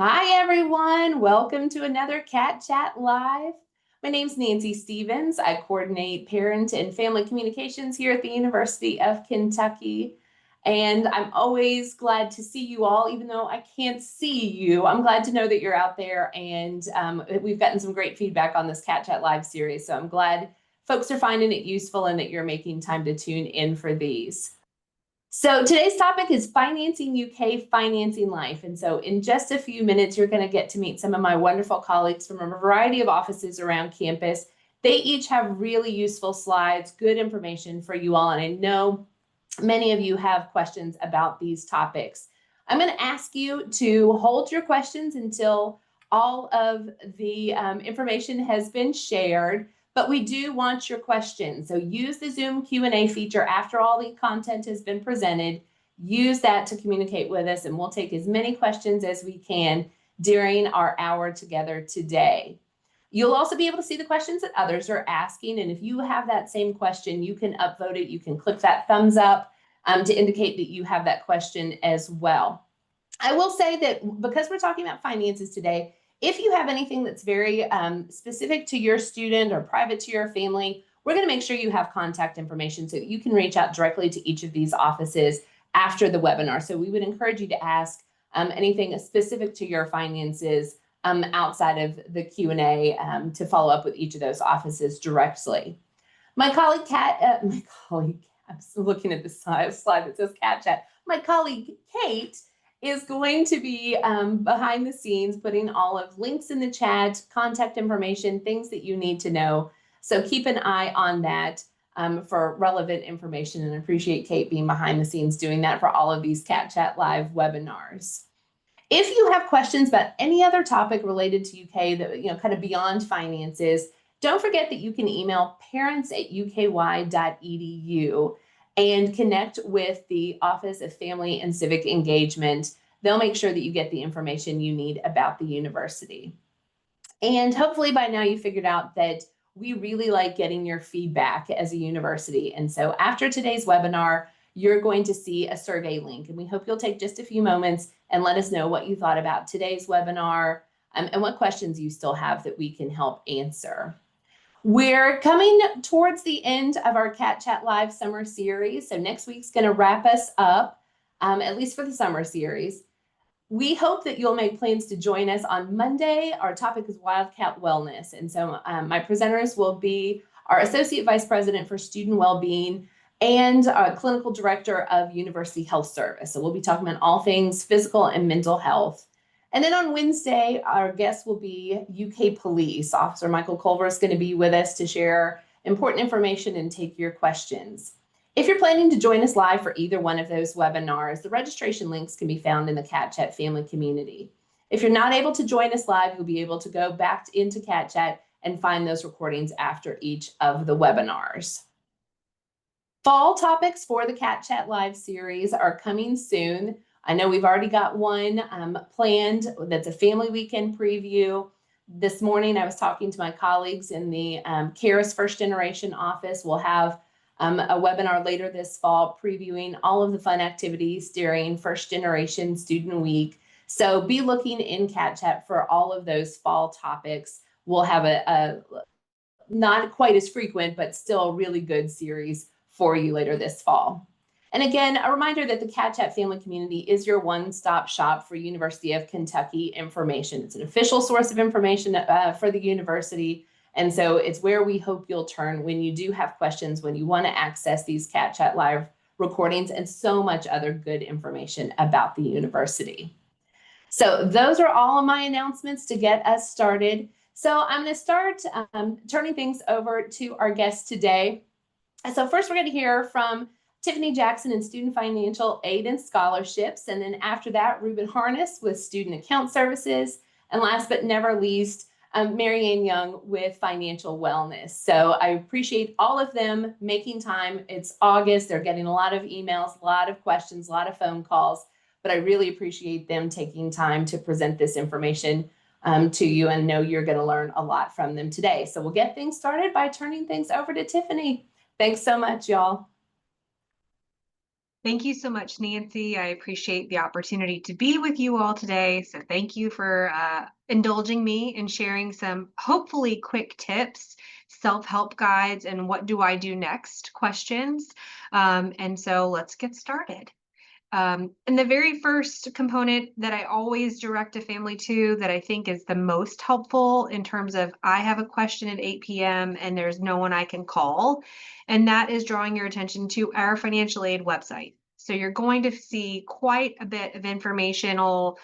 Hi, everyone. Welcome to another Cat Chat Live. My name's Nancy Stevens. I coordinate parent and family communications here at the University of Kentucky. And I'm always glad to see you all, even though I can't see you. I'm glad to know that you're out there. And we've gotten some great feedback on this Cat Chat Live series. So I'm glad folks are finding it useful and that you're making time to tune in for these. So today's topic is Financing UK, Financing Life. And so in just a few minutes, you're going to get to meet some of my wonderful colleagues from a variety of offices around campus. They each have really useful slides, good information for you all. And I know many of you have questions about these topics. I'm going to ask you to hold your questions until all of the information has been shared. But we do want your questions. So use the Zoom Q&A feature after all the content has been presented. Use that to communicate with us, and we'll take as many questions as we can during our hour together today. You'll also be able to see the questions that others are asking. And if you have that same question, you can upvote it. You can click that thumbs up to indicate that you have that question as well. I will say that because we're talking about finances today, if you have anything that's very specific to your student or private to your family, we're going to make sure you have contact information so that you can reach out directly to each of these offices after the webinar. So we would encourage you to ask anything specific to your finances outside of the Q&A to follow up with each of those offices directly. My colleague I'm looking at the slide that says Cat Chat. My colleague Kate is going to be behind the scenes putting all of links in the chat, contact information, things that you need to know. So keep an eye on that for relevant information, and I appreciate Kate being behind the scenes doing that for all of these Cat Chat Live webinars. If you have questions about any other topic related to UK that, kind of beyond finances, don't forget that you can email parents@uky.edu and connect with the Office of Family and Civic Engagement. They'll make sure that you get the information you need about the university. And hopefully by now you figured out that we really like getting your feedback as a university. And so after today's webinar, you're going to see a survey link, and we hope you'll take just a few moments and let us know what you thought about today's webinar and what questions you still have that we can help answer. We're coming towards the end of our Cat Chat Live summer series. So next week's going to wrap us up, at least for the summer series. We hope that you'll make plans to join us on Monday. Our topic is Wildcat Wellness. And so my presenters will be our Associate Vice President for Student Wellbeing and our Clinical Director of University Health Service. So we'll be talking about all things physical and mental health. And then on Wednesday, our guest will be UK Police. Officer Michael Culver is going to be with us to share important information and take your questions. If you're planning to join us live for either one of those webinars, the registration links can be found in the Cat Chat family community. If you're not able to join us live, you'll be able to go back into Cat Chat and find those recordings after each of the webinars. Fall topics for the Cat Chat Live series are coming soon. I know we've already got one planned that's a family weekend preview. This morning, I was talking to my colleagues in the CARES First Generation office. We'll have a webinar later this fall previewing all of the fun activities during First Generation Student Week. So be looking in Cat Chat for all of those fall topics. We'll have a not quite as frequent, but still really good series for you later this fall. And again, a reminder that the Cat Chat family community is your one-stop shop for University of Kentucky information. It's an official source of information for the university. And so it's where we hope you'll turn when you do have questions, when you want to access these Cat Chat Live recordings and so much other good information about the university. So those are all of my announcements to get us started. So I'm going to start turning things over to our guests today. So first we're going to hear from Tiffany Jackson in Student Financial Aid and Scholarships. And then after that, Ruben Harness with Student Account Services. And last but never least, Marianne Young with Financial Wellness. So I appreciate all of them making time. It's August. They're getting a lot of emails, a lot of questions, a lot of phone calls. But I really appreciate them taking time to present this information to you, and know you're going to learn a lot from them today. So we'll get things started by turning things over to Tiffany. Thanks so much, y'all. Thank you so much, Nancy. I appreciate the opportunity to be with you all today. So thank you for indulging me in sharing some hopefully quick tips, self-help guides, and what do I do next questions. And so let's get started. And the very first component that I always direct a family to that I think is the most helpful in terms of I have a question at 8 p.m. and there's no one I can call, and that is drawing your attention to our financial aid website. So you're going to see quite a bit of informational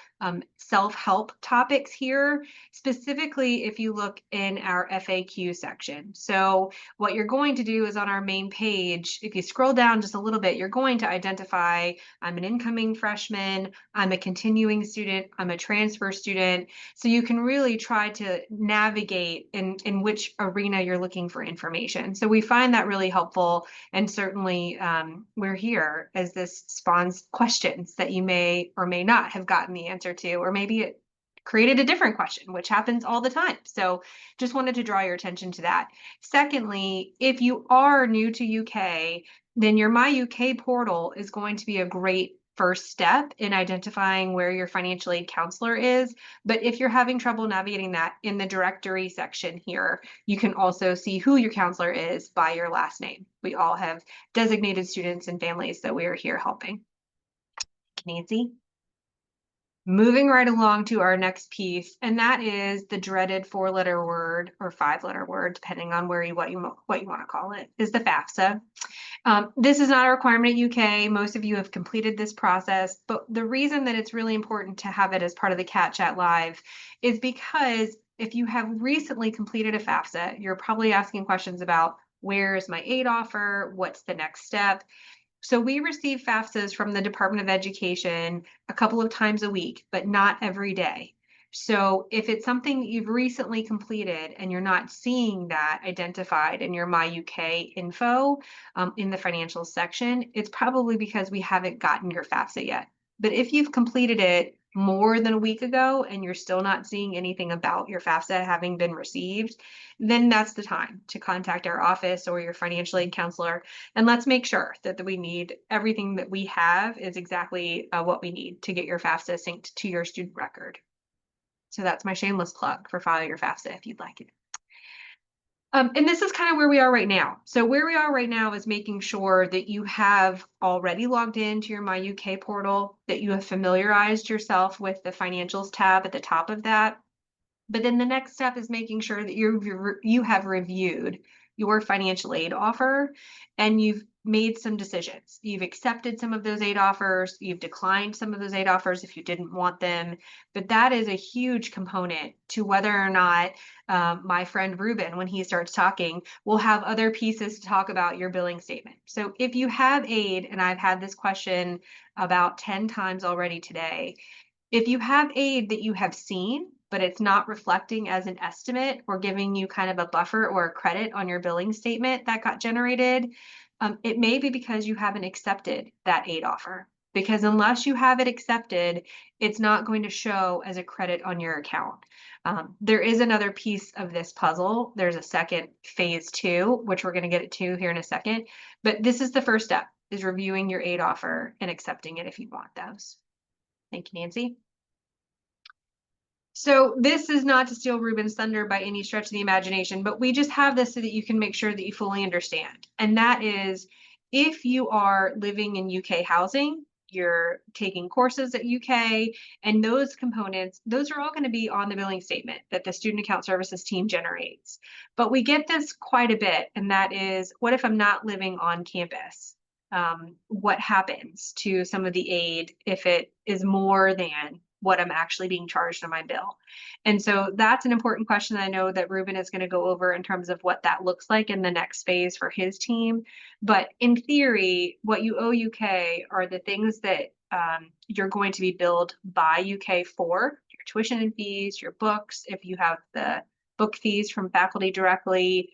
self-help topics here, specifically if you look in our FAQ section. So what you're going to do is on our main page, if you scroll down just a little bit, you're going to identify I'm an incoming freshman, I'm a continuing student, I'm a transfer student. So you can really try to navigate in which arena you're looking for information. So we find that really helpful. And certainly we're here as this spawns questions that you may or may not have gotten the answer to, or maybe it created a different question, which happens all the time. So just wanted to draw your attention to that. Secondly, if you are new to UK, then your My UK portal is going to be a great first step in identifying where your financial aid counselor is. But if you're having trouble navigating that, in the directory section here, you can also see who your counselor is by your last name. We all have designated students and families that we are here helping. Nancy? Moving right along to our next piece, and that is the dreaded 4-letter word or 5-letter word, depending on what you want to call it, is the FAFSA. This is not a requirement at UK. Most of you have completed this process, but the reason that it's really important to have it as part of the Cat Chat Live is because if you have recently completed a FAFSA, you're probably asking questions about where is my aid offer, what's the next step. So we receive FAFSAs from the Department of Education a couple of times a week, but not every day. So if it's something that you've recently completed and you're not seeing that identified in your My UK info in the financials section, it's probably because we haven't gotten your FAFSA yet. But if you've completed it more than a week ago and you're still not seeing anything about your FAFSA having been received, then that's the time to contact our office or your financial aid counselor. And let's make sure that we need everything that we have is exactly what we need to get your FAFSA synced to your student record. So that's my shameless plug for File Your FAFSA if you'd like it. And this is kind of where we are right now. So where we are right now is making sure that you have already logged into your My UK portal, that you have familiarized yourself with the financials tab at the top of that. But then the next step is making sure that you have reviewed your financial aid offer and you've made some decisions. You've accepted some of those aid offers, you've declined some of those aid offers if you didn't want them. But that is a huge component to whether or not my friend Ruben, when he starts talking, will have other pieces to talk about your billing statement. So if you have aid, and I've had this question about 10 times already today, if you have aid that you have seen, but it's not reflecting as an estimate or giving you kind of a buffer or a credit on your billing statement that got generated, it may be because you haven't accepted that aid offer. Because unless you have it accepted, it's not going to show as a credit on your account. There is another piece of this puzzle. There's a second phase 2, which we're going to get to here in a second. But this is the first step, is reviewing your aid offer and accepting it if you want those. Thank you, Nancy. So this is not to steal Ruben's thunder by any stretch of the imagination, but we just have this so that you can make sure that you fully understand. And that is, if you are living in UK housing, you're taking courses at UK, and those components, those are all going to be on the billing statement that the Student Account Services team generates. But we get this quite a bit, and that is, what if I'm not living on campus? What happens to some of the aid if it is more than what I'm actually being charged on my bill? And so that's an important question that I know that Ruben is going to go over in terms of what that looks like in the next phase for his team. But in theory, what you owe UK are the things that you're going to be billed by UK for: your tuition and fees, your books, if you have the book fees from faculty directly,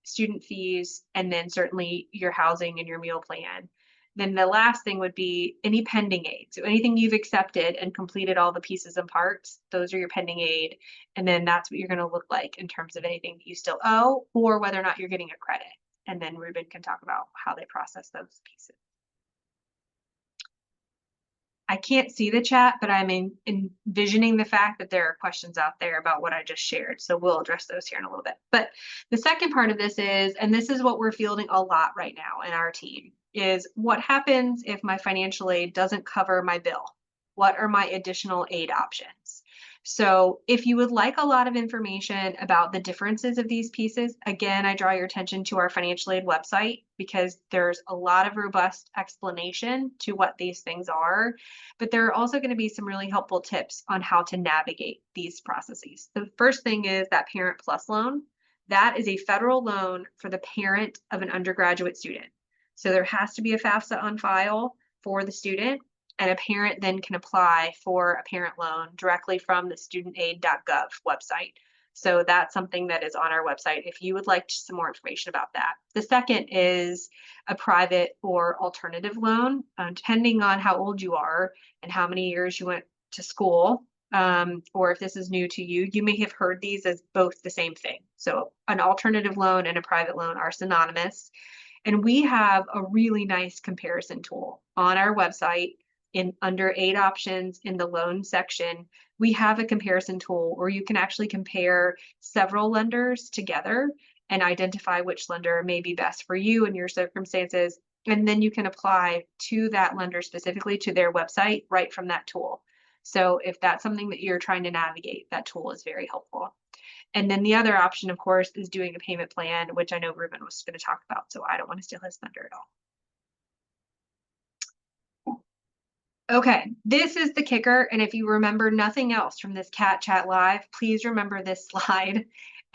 student fees, and then certainly your housing and your meal plan. Then the last thing would be any pending aid. So anything you've accepted and completed all the pieces and parts, those are your pending aid. And then that's what you're going to look like in terms of anything that you still owe or whether or not you're getting a credit. And then Ruben can talk about how they process those pieces. I can't see the chat, but I'm envisioning the fact that there are questions out there about what I just shared. So we'll address those here in a little bit. But the second part of this is, and this is what we're fielding a lot right now in our team, is what happens if my financial aid doesn't cover my bill? What are my additional aid options? So if you would like a lot of information about the differences of these pieces, again, I draw your attention to our financial aid website because there's a lot of robust explanation to what these things are, but there are also going to be some really helpful tips on how to navigate these processes. The first thing is that Parent Plus loan. That is a federal loan for the parent of an undergraduate student. So there has to be a FAFSA on file for the student, and a parent then can apply for a parent loan directly from the studentaid.gov website. So that's something that is on our website if you would like some more information about that. The second is a private or alternative loan, depending on how old you are and how many years you went to school, or if this is new to you, you may have heard these as both the same thing. So an alternative loan and a private loan are synonymous. And we have a really nice comparison tool on our website under aid options in the loan section. We have a comparison tool where you can actually compare several lenders together and identify which lender may be best for you and your circumstances. And then you can apply to that lender specifically to their website right from that tool. So if that's something that you're trying to navigate, that tool is very helpful. And then the other option, of course, is doing a payment plan, which I know Ruben was going to talk about, so I don't want to steal his thunder at all. Okay, this is the kicker. And if you remember nothing else from this Cat Chat Live, please remember this slide.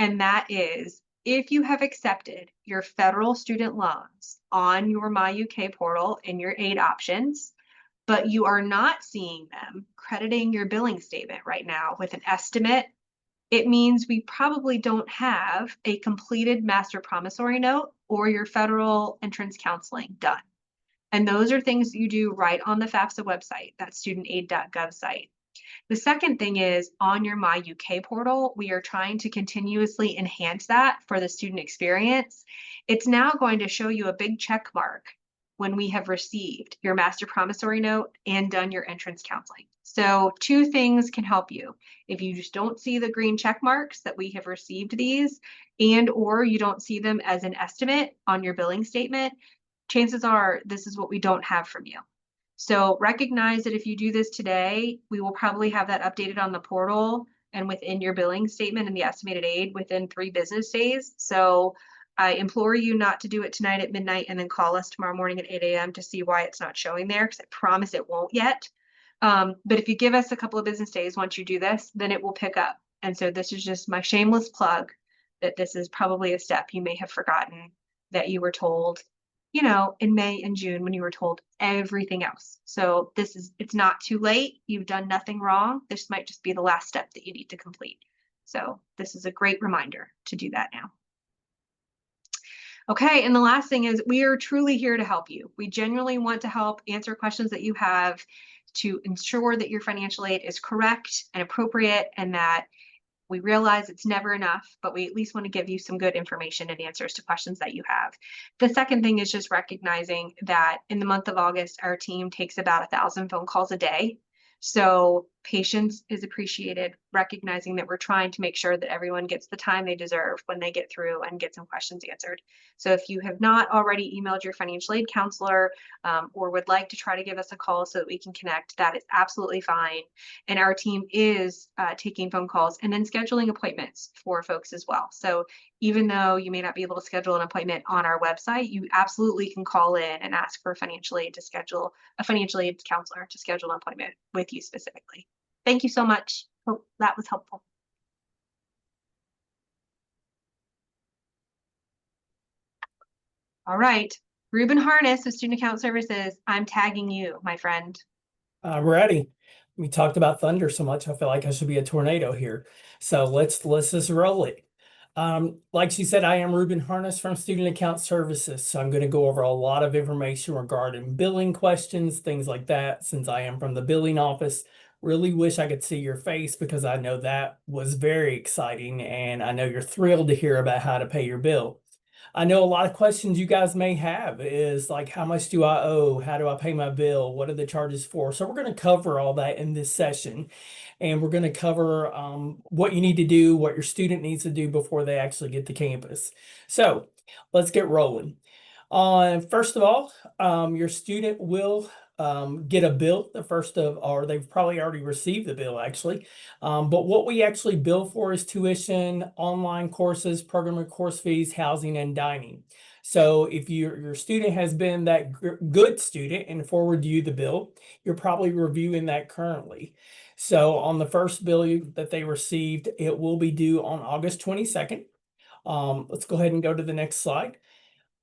And that is, if you have accepted your federal student loans on your MyUK portal in your aid options, but you are not seeing them crediting your billing statement right now with an estimate, it means we probably don't have a completed master promissory note or your federal entrance counseling done. And those are things you do right on the FAFSA website, that studentaid.gov site. The second thing is on your MyUK portal, we are trying to continuously enhance that for the student experience. It's now going to show you a big check mark when we have received your master promissory note and done your entrance counseling. So two things can help you. If you just don't see the green check marks that we have received these, and or you don't see them as an estimate on your billing statement, chances are this is what we don't have from you. So recognize that if you do this today, we will probably have that updated on the portal and within your billing statement and the estimated aid within 3 business days. So I implore you not to do it tonight at midnight and then call us tomorrow morning at 8 a.m. to see why it's not showing there, because I promise it won't yet. But if you give us a couple of business days once you do this, then it will pick up. And so this is just my shameless plug that this is probably a step you may have forgotten that you were told, you know, in May and June when you were told everything else. So it's not too late. You've done nothing wrong. This might just be the last step that you need to complete. So this is a great reminder to do that now. Okay, and the last thing is we are truly here to help you. We genuinely want to help answer questions that you have to ensure that your financial aid is correct and appropriate, and that we realize it's never enough, but we at least want to give you some good information and answers to questions that you have. The second thing is just recognizing that in the month of August, our team takes about 1,000 phone calls a day. So patience is appreciated, recognizing that we're trying to make sure that everyone gets the time they deserve when they get through and get some questions answered. So if you have not already emailed your financial aid counselor or would like to try to give us a call so that we can connect, that is absolutely fine. And our team is taking phone calls and then scheduling appointments for folks as well. So even though you may not be able to schedule an appointment on our website, you absolutely can call in and ask for financial aid to schedule a financial aid counselor to schedule an appointment with you specifically. Thank you so much. Hope that was helpful. All right, Ruben Harness of Student Account Services, I'm tagging you, my friend. I'm ready. We talked about thunder so much, I feel like I should be a tornado here. So let's just roll it. Like she said, I am Ruben Harness from Student Account Services. So I'm going to go over a lot of information regarding billing questions, things like that, since I am from the billing office. Really wish I could see your face because I know that was very exciting and I know you're thrilled to hear about how to pay your bill. I know a lot of questions you guys may have is like, how much do I owe? How do I pay my bill? What are the charges for? So we're going to cover all that in this session. And we're going to cover what you need to do, what your student needs to do before they actually get to campus. So let's get rolling. First of all, your student will get a bill the first of, or they've probably already received the bill actually. But what we actually bill for is tuition, online courses, programming course fees, housing, and dining. So if your student has been that good student and forward you the bill, you're probably reviewing that currently. So on the first bill that they received, it will be due on August 22nd. Let's go ahead and go to the next slide.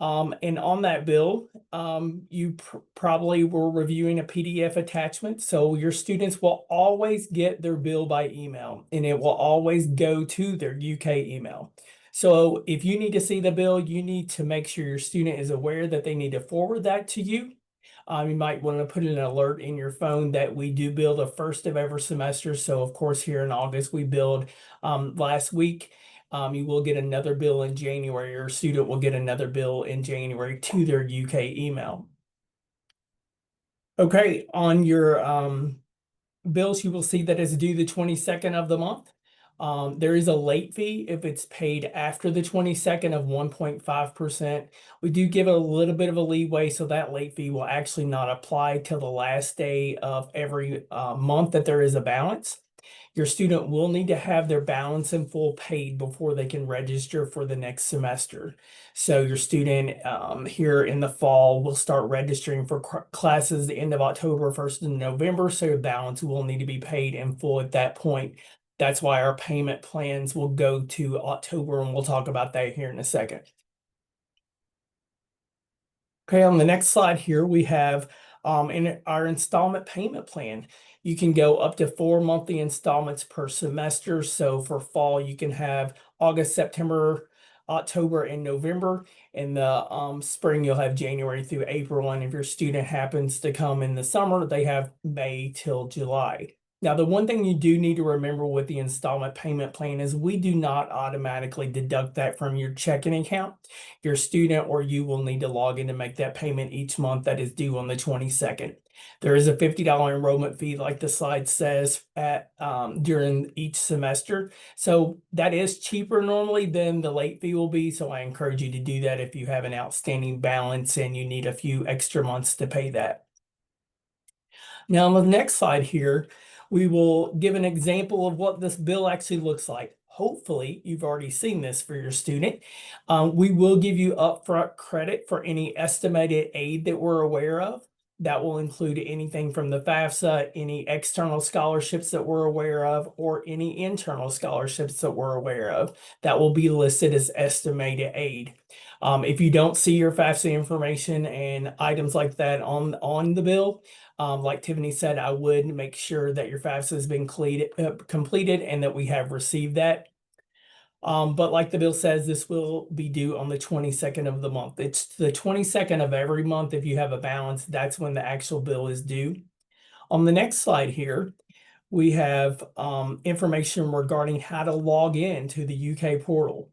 And on that bill, you probably were reviewing a PDF attachment. So your students will always get their bill by email, and it will always go to their UK email. So if you need to see the bill, you need to make sure your student is aware that they need to forward that to you. You might want to put an alert in your phone that we do bill the first of every semester. So of course, here in August, we billed last week. You will get another bill in January. Your student will get another bill in January to their UK email. Okay, on your bills, you will see that it's due the 22nd of the month. There is a late fee if it's paid after the 22nd of 1.5%. We do give it a little bit of a leeway, so that late fee will actually not apply till the last day of every month that there is a balance. Your student will need to have their balance in full paid before they can register for the next semester. So your student here in the fall will start registering for classes the end of October, 1st of November. So your balance will need to be paid in full at that point. That's why our payment plans will go to October, and we'll talk about that here in a second. Okay, on the next slide here, we have in our installment payment plan. You can go up to 4 monthly installments per semester. So for fall, you can have August, September, October, and November. In the spring, you'll have January through April. And if your student happens to come in the summer, they have May till July. Now, the one thing you do need to remember with the installment payment plan is we do not automatically deduct that from your checking account. Your student or you will need to log in to make that payment each month that is due on the 22nd. There is a $50 enrollment fee, like the slide says, at during each semester. So that is cheaper normally than the late fee will be. So I encourage you to do that if you have an outstanding balance and you need a few extra months to pay that. Now on the next slide here, we will give an example of what this bill actually looks like. Hopefully, you've already seen this for your student. We will give you upfront credit for any estimated aid that we're aware of. That will include anything from the FAFSA, any external scholarships that we're aware of, or any internal scholarships that we're aware of. That will be listed as estimated aid. If you don't see your FAFSA information and items like that on the bill, like Tiffany said, I would make sure that your FAFSA has been completed and that we have received that. But like the bill says, this will be due on the 22nd of the month. It's the 22nd of every month. If you have a balance, that's when the actual bill is due. On the next slide here, we have information regarding how to log in to the UK portal.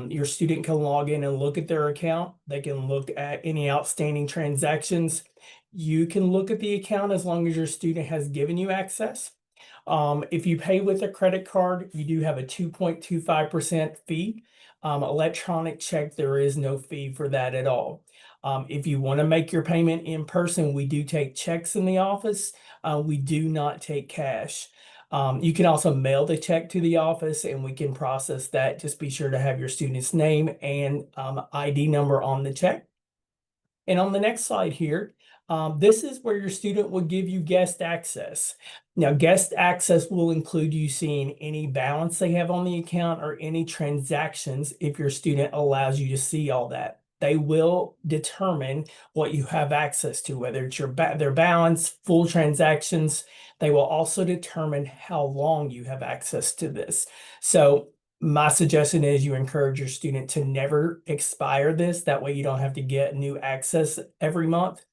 Your student can log in and look at their account. They can look at any outstanding transactions. You can look at the account as long as your student has given you access. If you pay with a credit card, you do have a 2.25% fee. Electronic check, there is no fee for that at all. If you want to make your payment in person, we do take checks in the office. We do not take cash. You can also mail the check to the office and we can process that. Just be sure to have your student's name and ID number on the check. And on the next slide here, this is where your student will give you guest access. Now, guest access will include you seeing any balance they have on the account or any transactions if your student allows you to see all that. They will determine what you have access to, whether it's their balance, full transactions. They will also determine how long you have access to this. So my suggestion is you encourage your student to never expire this. That way you don't have to get new access every month.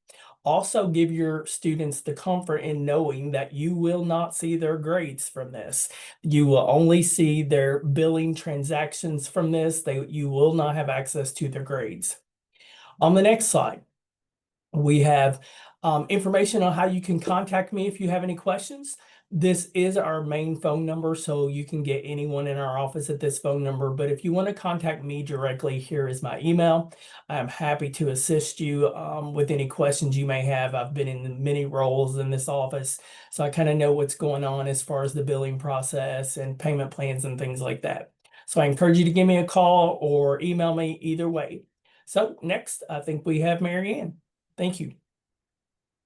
Also, give your students the comfort in knowing that you will not see their grades from this. You will only see their billing transactions from this. You will not have access to their grades. On the next slide, we have information on how you can contact me if you have any questions. This is our main phone number, so you can get anyone in our office at this phone number. But if you want to contact me directly, here is my email. I'm happy to assist you with any questions you may have. I've been in many roles in this office, so I kind of know what's going on as far as the billing process and payment plans and things like that. So I encourage you to give me a call or email me either way. So next, I think we have Mary Ann. Thank you.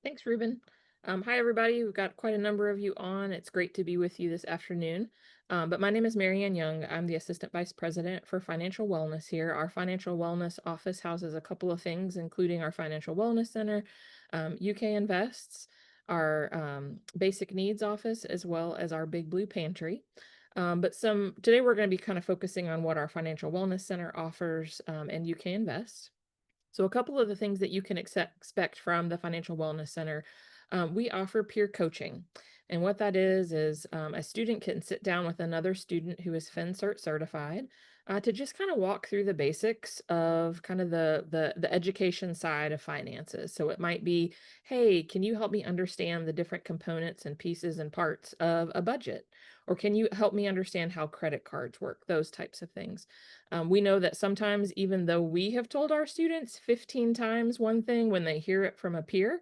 Thanks, Ruben. Hi, everybody. We've got quite a number of you on. It's great to be with you this afternoon. But my name is Mary Ann Young. I'm the Assistant Vice President for Financial Wellness here. Our Financial Wellness office houses a couple of things, including our Financial Wellness Center, UK Invests, our Basic Needs office, as well as our Big Blue Pantry. Today we're going to be kind of focusing on what our Financial Wellness Center offers and UK Invest. So a couple of the things that you can expect from the Financial Wellness Center, we offer peer coaching. And what that is a student can sit down with another student who is FinCert certified to just kind of walk through the basics of kind of the education side of finances. So it might be, hey, can you help me understand the different components and pieces and parts of a budget? Or can you help me understand how credit cards work? Those types of things. We know that sometimes, even though we have told our students 15 times one thing, when they hear it from a peer,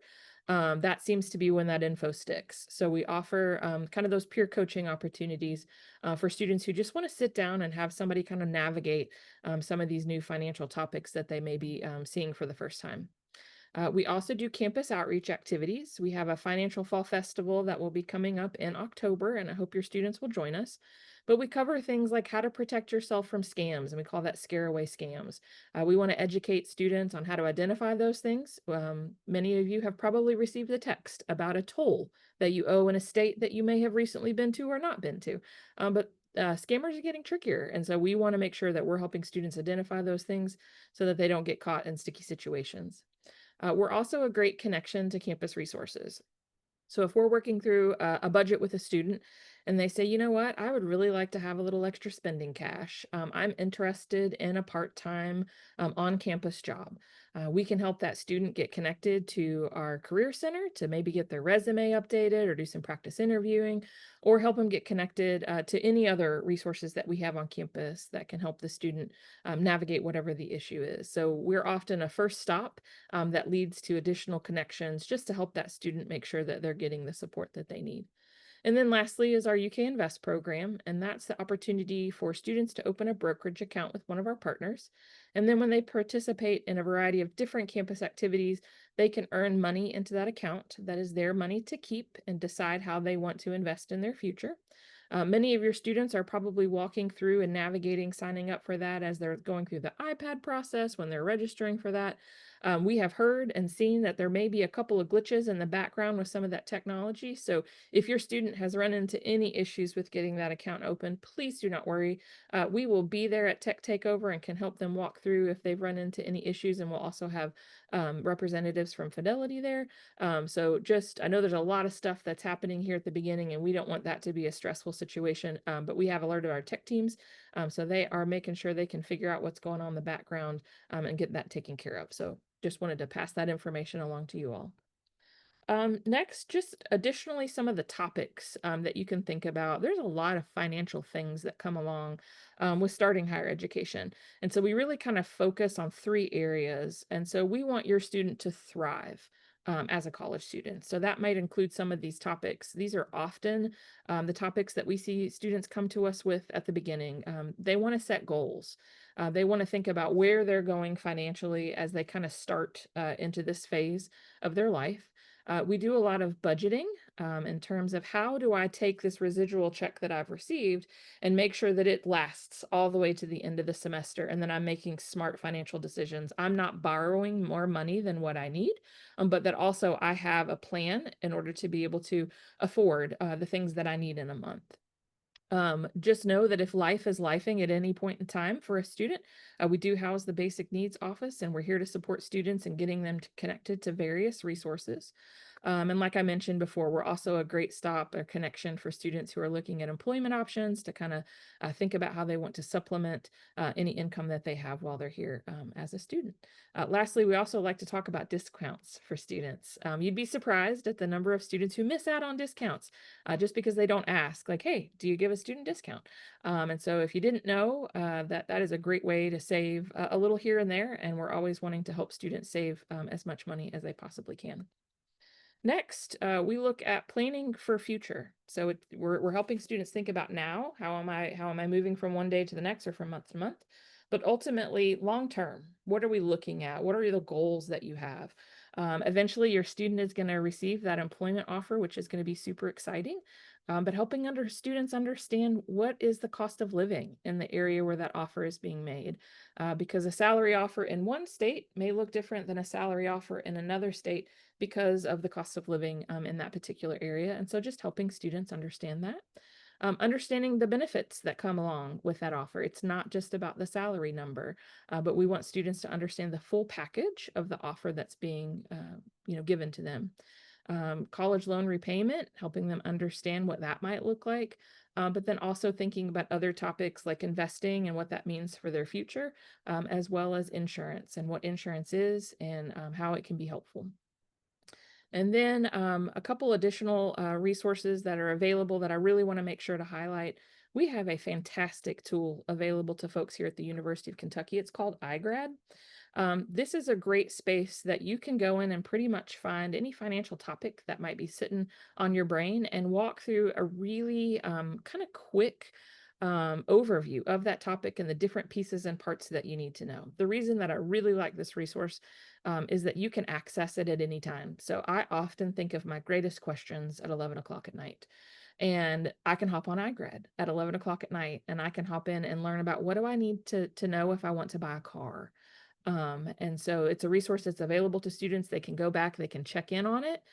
that seems to be when that info sticks. So we offer kind of those peer coaching opportunities for students who just want to sit down and have somebody kind of navigate some of these new financial topics that they may be seeing for the first time. We also do campus outreach activities. We have a Financial Fall Festival that will be coming up in October, and I hope your students will join us. But we cover things like how to protect yourself from scams, and we call that scare away scams. We want to educate students on how to identify those things. Many of you have probably received a text about a toll that you owe in a state that you may have recently been to or not been to. But scammers are getting trickier. And so we want to make sure that we're helping students identify those things so that they don't get caught in sticky situations. We're also a great connection to campus resources. So if we're working through a budget with a student and they say, you know what, I would really like to have a little extra spending cash. I'm interested in a part-time on-campus job. We can help that student get connected to our career center to maybe get their resume updated or do some practice interviewing, or help them get connected to any other resources that we have on campus that can help the student navigate whatever the issue is. So we're often a first stop that leads to additional connections just to help that student make sure that they're getting the support that they need. And then lastly is our UK Invest program, and that's the opportunity for students to open a brokerage account with one of our partners. And then when they participate in a variety of different campus activities, they can earn money into that account. That is their money to keep and decide how they want to invest in their future. Many of your students are probably walking through and navigating signing up for that as they're going through the iPad process when they're registering for that. We have heard and seen that there may be a couple of glitches in the background with some of that technology. So if your student has run into any issues with getting that account open, please do not worry. We will be there at Tech Takeover and can help them walk through if they've run into any issues. And we'll also have representatives from Fidelity there. I know there's a lot of stuff that's happening here at the beginning, and we don't want that to be a stressful situation, but we have alerted our tech teams. So they are making sure they can figure out what's going on in the background and get that taken care of. So just wanted to pass that information along to you all. Next, just additionally, some of the topics that you can think about. There's a lot of financial things that come along with starting higher education. And so we really kind of focus on 3 areas. And so we want your student to thrive as a college student. So that might include some of these topics. These are often the topics that we see students come to us with at the beginning. They want to set goals. They want to think about where they're going financially as they kind of start into this phase of their life. We do a lot of budgeting in terms of how do I take this residual check that I've received and make sure that it lasts all the way to the end of the semester and then I'm making smart financial decisions. I'm not borrowing more money than what I need, but that also I have a plan in order to be able to afford the things that I need in a month. Just know that if life is lifing at any point in time for a student, we do house the basic needs office, and we're here to support students and getting them connected to various resources. And like I mentioned before, we're also a great stop or connection for students who are looking at employment options to kind of think about how they want to supplement any income that they have while they're here as a student. Lastly, we also like to talk about discounts for students. You'd be surprised at the number of students who miss out on discounts just because they don't ask, like, hey, do you give a student discount? And so if you didn't know, that is a great way to save a little here and there. And we're always wanting to help students save as much money as they possibly can. Next, we look at planning for future. So we're helping students think about now, how am I moving from one day to the next or from month to month? But ultimately, long term, what are we looking at? What are the goals that you have? Eventually, your student is going to receive that employment offer, which is going to be super exciting. But helping students understand what is the cost of living in the area where that offer is being made, because a salary offer in one state may look different than a salary offer in another state because of the cost of living in that particular area. And so just helping students understand that. Understanding the benefits that come along with that offer. It's not just about the salary number, but we want students to understand the full package of the offer that's being given to them. College loan repayment, helping them understand what that might look like, but then also thinking about other topics like investing and what that means for their future, as well as insurance and what insurance is and how it can be helpful. And then a couple additional resources that are available that I really want to make sure to highlight. We have a fantastic tool available to folks here at the University of Kentucky. It's called iGrad. This is a great space that you can go in and pretty much find any financial topic that might be sitting on your brain and walk through a really kind of quick overview of that topic and the different pieces and parts that you need to know. The reason that I really like this resource is that you can access it at any time. So I often think of my greatest questions at 11 o'clock at night. And I can hop on iGrad at 11 o'clock at night and I can hop in and learn about what do I need to know if I want to buy a car. And so it's a resource that's available to students. They can go back, they can check in on it.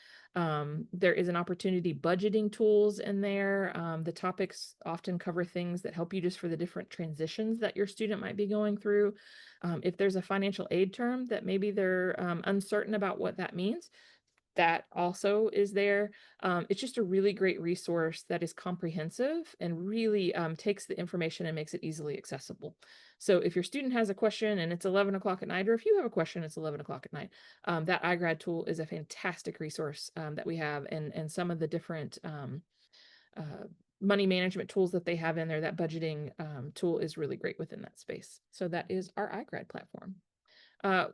There is an opportunity budgeting tools in there. The topics often cover things that help you just for the different transitions that your student might be going through. If there's a financial aid term that maybe they're uncertain about what that means, that also is there. It's just a really great resource that is comprehensive and really takes the information and makes it easily accessible. So if your student has a question and it's 11 o'clock at night, or if you have a question, it's 11 o'clock at night, that iGrad tool is a fantastic resource that we have, and some of the different money management tools that they have in there, that budgeting tool is really great within that space. So that is our iGrad platform.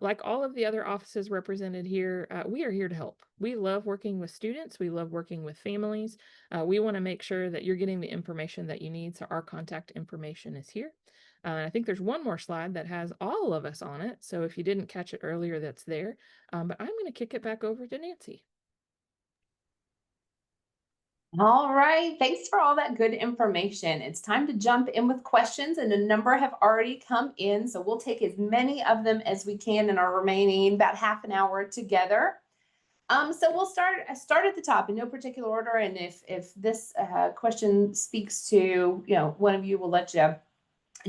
Like all of the other offices represented here, we are here to help. We love working with students. We love working with families. We want to make sure that you're getting the information that you need. So our contact information is here. I think there's one more slide that has all of us on it. So if you didn't catch it earlier, that's there. But I'm going to kick it back over to Nancy. All right, thanks for all that good information. It's time to jump in with questions, and a number have already come in, so we'll take as many of them as we can in our remaining about half an hour together. So we'll start at the top in no particular order, and if this question speaks to one of you, we'll let you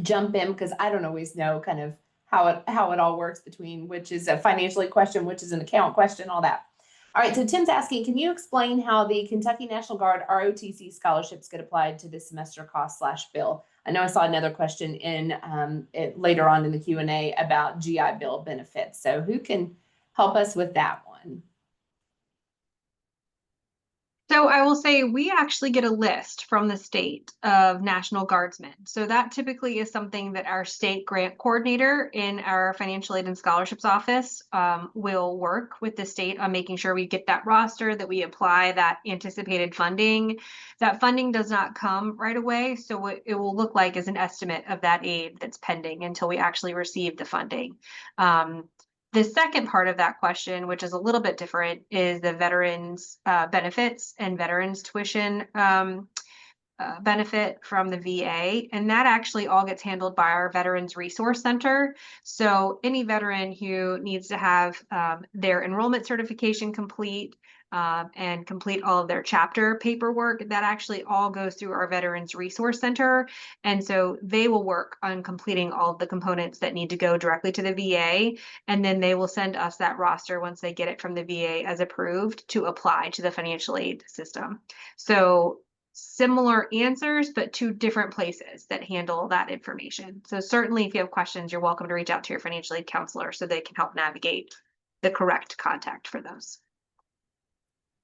jump in because I don't always know kind of how it all works between which is a financial aid question, which is an account question, all that. All right, so Tim's asking, can you explain how the Kentucky National Guard ROTC scholarships get applied to the semester cost /bill? I know I saw another question in later on in the Q&A about GI Bill benefits. So who can help us with that one? So I will say we actually get a list from the state of National Guardsmen. So that typically is something that our state grant coordinator in our financial aid and scholarships office will work with the state on making sure we get that roster, that we apply that anticipated funding. That funding does not come right away. So what it will look like is an estimate of that aid that's pending until we actually receive the funding. The second part of that question, which is a little bit different, is the veterans benefits and veterans tuition benefit from the VA. And that actually all gets handled by our Veterans Resource Center. So any veteran who needs to have their enrollment certification complete, and complete all of their chapter paperwork. That actually all goes through our Veterans Resource Center. And so they will work on completing all of the components that need to go directly to the VA. And then they will send us that roster once they get it from the VA as approved to apply to the financial aid system. So similar answers, but two different places that handle that information. So certainly if you have questions, you're welcome to reach out to your financial aid counselor so they can help navigate the correct contact for those.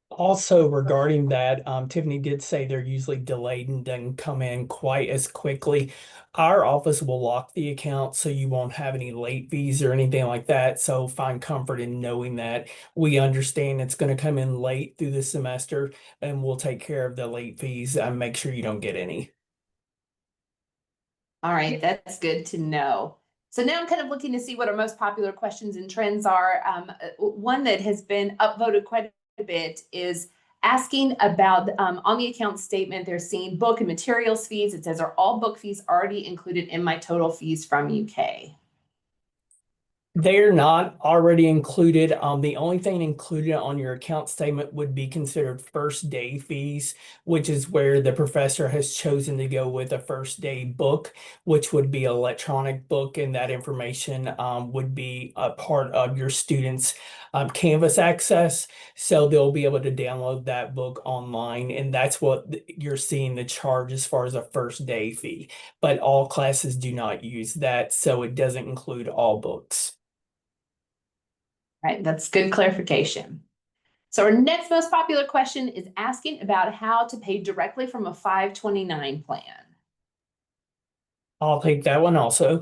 Also regarding that, Tiffany did say they're usually delayed and doesn't come in quite as quickly. Our office will lock the account so you won't have any late fees or anything like that. So find comfort in knowing that we understand it's going to come in late through the semester and we'll take care of the late fees and make sure you don't get any. All right, that's good to know. So now I'm kind of looking to see what our most popular questions and trends are. One that has been upvoted quite a bit is asking about on the account statement, they're seeing book and materials fees. It says, are all book fees already included in my total fees from UK? They're not already included. The only thing included on your account statement would be considered first day fees, which is where the professor has chosen to go with a first day book, which would be electronic book, and that information would be a part of your students' Canvas access. So they'll be able to download that book online, and that's what you're seeing the charge as far as a first day fee. But all classes do not use that, so it doesn't include all books. Right, that's good clarification. So our next most popular question is asking about how to pay directly from a 529 plan. I'll take that one also.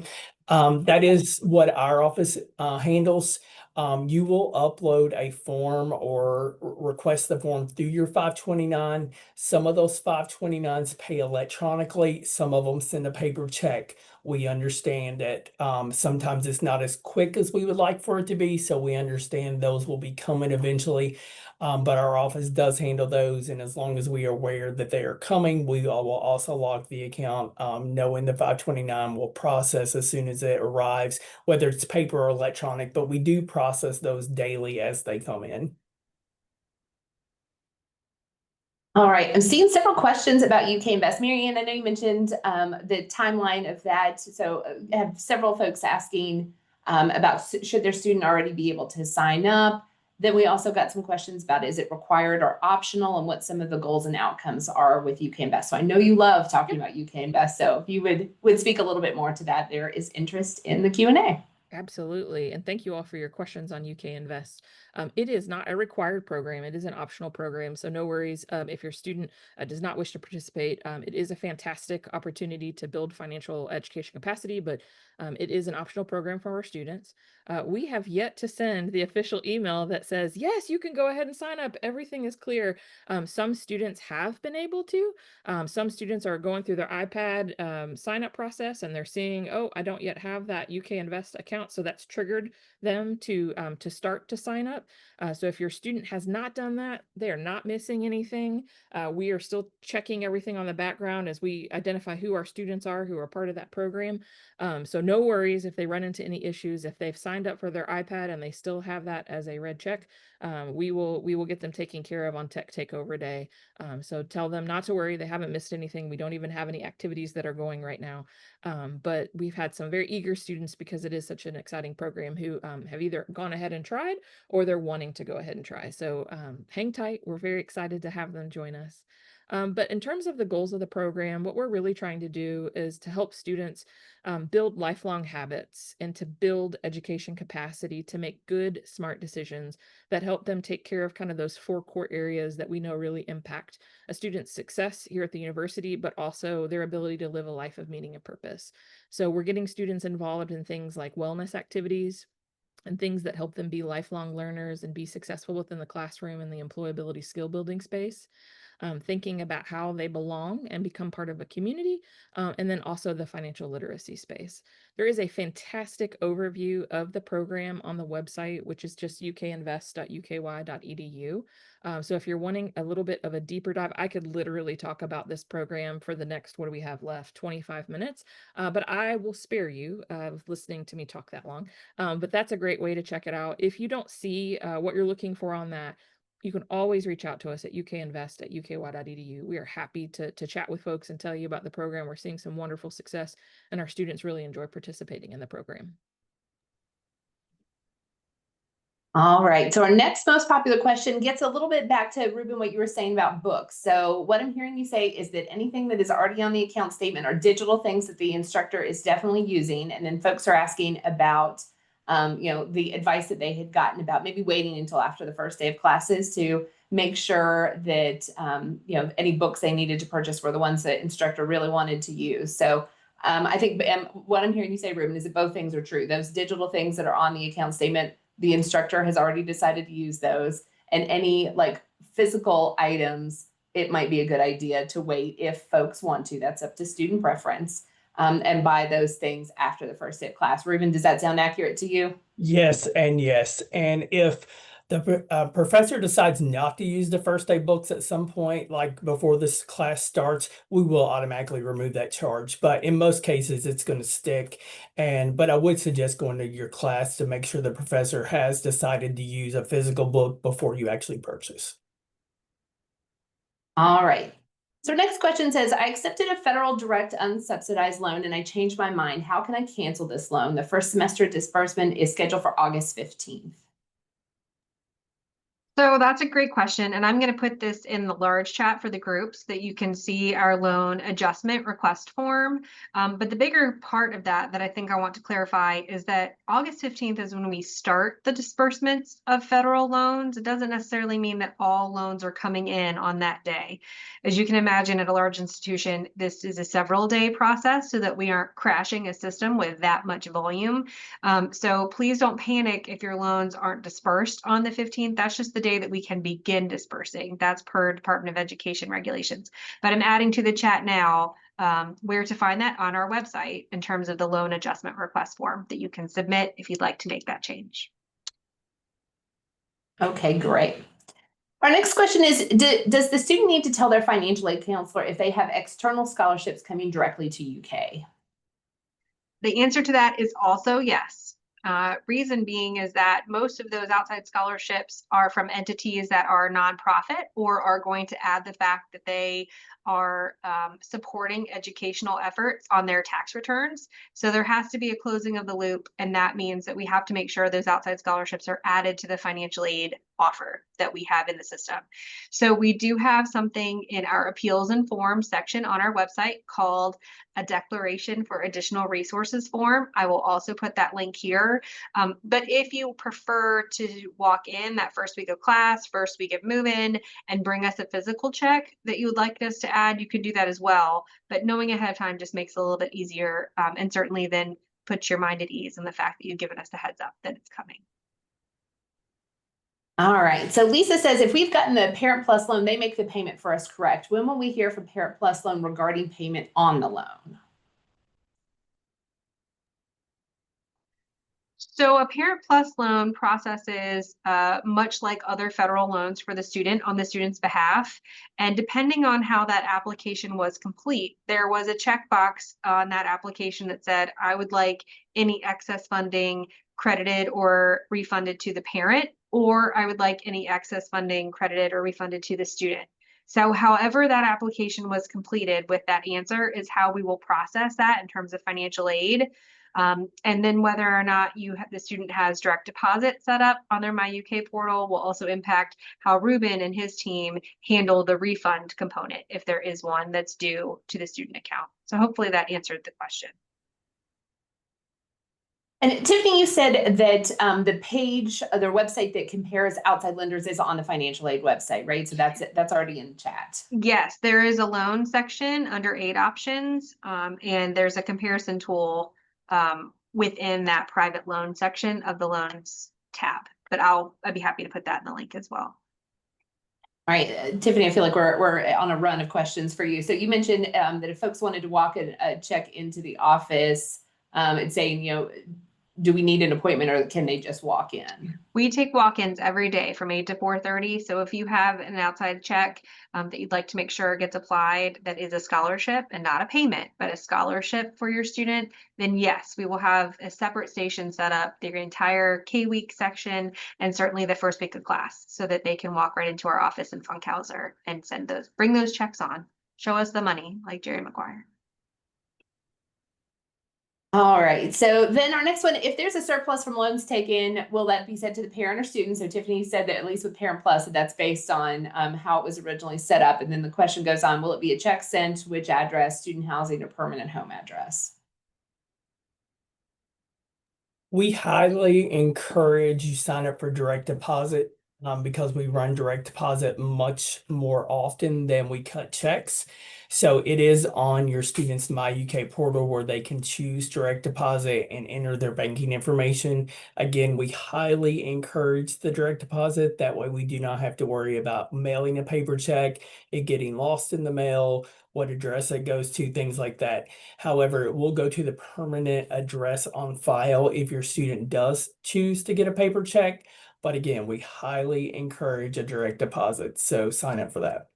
That is what our office handles. You will upload a form or request the form through your 529. Some of those 529s pay electronically. Some of them send a paper check. We understand that sometimes it's not as quick as we would like for it to be. So we understand those will be coming eventually. But our office does handle those. And as long as we are aware that they are coming, we will also log the account, knowing the 529 will process as soon as it arrives, whether it's paper or electronic, but we do process those daily as they come in. All right, I'm seeing several questions about UK Invest. Marianne, I know you mentioned the timeline of that. So I have several folks asking about should their student already be able to sign up? Then we also got some questions about is it required or optional and what some of the goals and outcomes are with UK Invest. So I know you love talking about UK Invest. So if you would speak a little bit more to that, there is interest in the Q&A. Absolutely. And thank you all for your questions on UK Invest. It is not a required program. It is an optional program. So no worries if your student does not wish to participate. It is a fantastic opportunity to build financial education capacity, but it is an optional program for our students. We have yet to send the official email that says, yes, you can go ahead and sign up. Everything is clear. Some students have been able to. Some students are going through their iPad sign up process and they're seeing, oh, I don't yet have that UK Invest account. So that's triggered them to start to sign up. So if your student has not done that, they are not missing anything. We are still checking everything on the background as we identify who our students are who are part of that program. So no worries if they run into any issues. If they've signed up for their iPad and they still have that as a red check, we will get them taken care of on Tech Takeover Day. So tell them not to worry. They haven't missed anything. We don't even have any activities that are going right now. But we've had some very eager students because it is such an exciting program who have either gone ahead and tried or they're wanting to go ahead and try. So hang tight. We're very excited to have them join us. But in terms of the goals of the program, what we're really trying to do is to help students build lifelong habits and to build education capacity to make good, smart decisions that help them take care of kind of those 4 core areas that we know really impact a student's success here at the university, but also their ability to live a life of meaning and purpose. So we're getting students involved in things like wellness activities and things that help them be lifelong learners and be successful within the classroom and the employability skill building space. Thinking about how they belong and become part of a community, and then also the financial literacy space. There is a fantastic overview of the program on the website, which is just ukinvest.uky.edu. So if you're wanting a little bit of a deeper dive, I could literally talk about this program for the next, what do we have left, 25 minutes, but I will spare you listening to me talk that long. But that's a great way to check it out. If you don't see what you're looking for on that, you can always reach out to us at ukinvest@uky.edu. We are happy to chat with folks and tell you about the program. We're seeing some wonderful success, and our students really enjoy participating in the program. All right. So our next most popular question gets a little bit back to, Ruben, what you were saying about books. So what I'm hearing you say is that anything that is already on the account statement are digital things that the instructor is definitely using. And then folks are asking about, the advice that they had gotten about maybe waiting until after the first day of classes to make sure that, any books they needed to purchase were the ones that instructor really wanted to use. So I think what I'm hearing you say, Ruben, is that both things are true. Those digital things that are on the account statement, the instructor has already decided to use those, and any like physical items, it might be a good idea to wait if folks want to. That's up to student preference, and buy those things after the first day of class. Ruben, does that sound accurate to you? Yes, and yes. And if the professor decides not to use the first day books at some point, like before this class starts, we will automatically remove that charge. But in most cases, it's going to stick. But I would suggest going to your class to make sure the professor has decided to use a physical book before you actually purchase. All right. So next question says, I accepted a federal direct unsubsidized loan and I changed my mind. How can I cancel this loan? The first semester disbursement is scheduled for August 15th. So that's a great question. And I'm going to put this in the large chat for the groups that you can see our loan adjustment request form. But the bigger part of that I think I want to clarify is that August 15th is when we start the disbursements of federal loans. It doesn't necessarily mean that all loans are coming in on that day. As you can imagine, at a large institution, this is a several day process so that we aren't crashing a system with that much volume. So please don't panic if your loans aren't dispersed on the 15th. That's just the day that we can begin dispersing. That's per Department of Education regulations. But I'm adding to the chat now where to find that on our website in terms of the loan adjustment request form that you can submit if you'd like to make that change. Okay, great. Our next question is, does the student need to tell their financial aid counselor if they have external scholarships coming directly to UK? The answer to that is also yes. Reason being is that most of those outside scholarships are from entities that are nonprofit or are going to add the fact that they are supporting educational efforts on their tax returns. So there has to be a closing of the loop, and that means that we have to make sure those outside scholarships are added to the financial aid offer that we have in the system. So we do have something in our appeals and forms section on our website called a declaration for additional resources form. I will also put that link here. But if you prefer to walk in that first week of class, first week of move-in, and bring us a physical check that you would like us to add, you can do that as well. But knowing ahead of time just makes it a little bit easier, and certainly then puts your mind at ease in the fact that you've given us a heads up that it's coming. All right. So Lisa says, if we've gotten the Parent Plus loan, they make the payment for us, correct? When will we hear from Parent Plus loan regarding payment on the loan? So a Parent Plus loan processes much like other federal loans for the student on the student's behalf. And depending on how that application was complete, there was a checkbox on that application that said, I would like any excess funding credited or refunded to the parent, or I would like any excess funding credited or refunded to the student. So however that application was completed with that answer is how we will process that in terms of financial aid. And then whether or not the student has direct deposit set up on their MyUK portal will also impact how Ruben and his team handle the refund component if there is one that's due to the student account. So hopefully that answered the question. And Tiffany, you said that the page, their website that compares outside lenders is on the financial aid website, right? So that's already in chat. Yes, there is a loan section under aid options, and there's a comparison tool within that private loan section of the loans tab. But I'd be happy to put that in the link as well. All right, Tiffany, I feel like we're on a run of questions for you. So you mentioned that if folks wanted to walk a check into the office, it's saying, do we need an appointment or can they just walk in? We take walk-ins every day from 8 to 4:30. So if you have an outside check that you'd like to make sure gets applied, that is a scholarship and not a payment, but a scholarship for your student, then yes, we will have a separate station set up, their entire K-week section, and certainly the first week of class, so that they can walk right into our office in Funkhauser and bring those checks on, show us the money, like Jerry McGuire. All right, so then our next one, if there's a surplus from loans taken, will that be sent to the parent or student? So Tiffany said that at least with Parent Plus, that's based on how it was originally set up. And then the question goes on, will it be a check sent, which address, student housing or permanent home address? We highly encourage you sign up for direct deposit because we run direct deposit much more often than we cut checks. So it is on your students' MyUK portal where they can choose direct deposit and enter their banking information. Again, we highly encourage the direct deposit. That way we do not have to worry about mailing a paper check, it getting lost in the mail, what address it goes to, things like that. However, it will go to the permanent address on file if your student does choose to get a paper check. But again, we highly encourage a direct deposit, so sign up for that.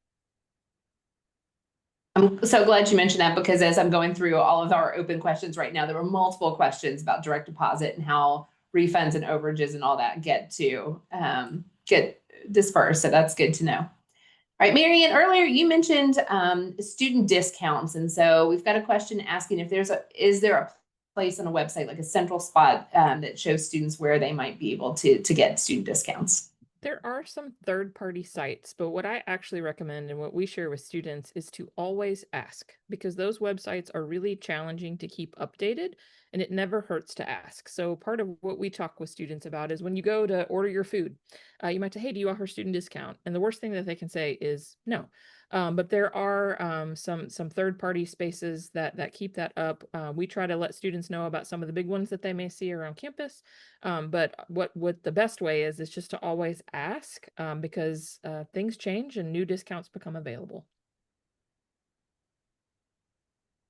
I'm so glad you mentioned that because as I'm going through all of our open questions right now, there were multiple questions about direct deposit and how refunds and overages and all that get dispersed. So that's good to know. All right, Marianne, earlier you mentioned student discounts. And so we've got a question asking if is there a place on a website, like a central spot that shows students where they might be able to get student discounts? There are some third-party sites, but what I actually recommend and what we share with students is to always ask, because those websites are really challenging to keep updated and it never hurts to ask. So part of what we talk with students about is when you go to order your food, you might say, hey, do you offer student discount? And the worst thing that they can say is no. But there are some third-party spaces that keep that up. We try to let students know about some of the big ones that they may see around campus. But what the best way is just to always ask because things change and new discounts become available.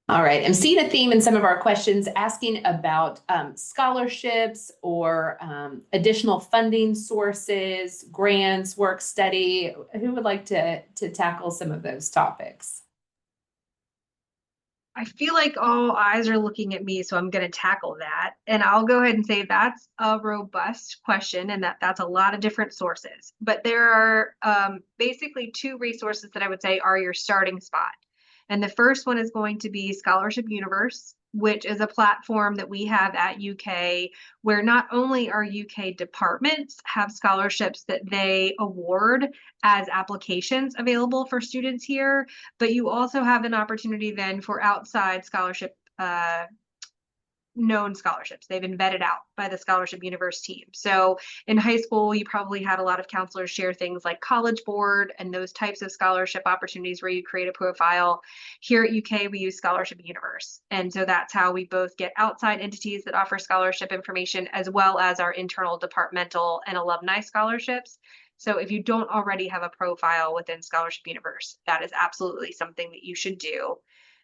All right, I'm seeing a theme in some of our questions asking about scholarships or additional funding sources, grants, work study. Who would like to tackle some of those topics? I feel like all eyes are looking at me, so I'm going to tackle that. And I'll go ahead and say that's a robust question and that's a lot of different sources. But there are basically two resources that I would say are your starting spot. And the first one is going to be Scholarship Universe, which is a platform that we have at UK where not only our UK departments have scholarships that they award as applications available for students here, but you also have an opportunity then for outside scholarship known scholarships. They've been vetted out by the Scholarship Universe team. So in high school, you probably had a lot of counselors share things like College Board and those types of scholarship opportunities where you create a profile. Here at UK, we use Scholarship Universe. And so that's how we both get outside entities that offer scholarship information as well as our internal departmental and alumni scholarships. So if you don't already have a profile within Scholarship Universe, that is absolutely something that you should do.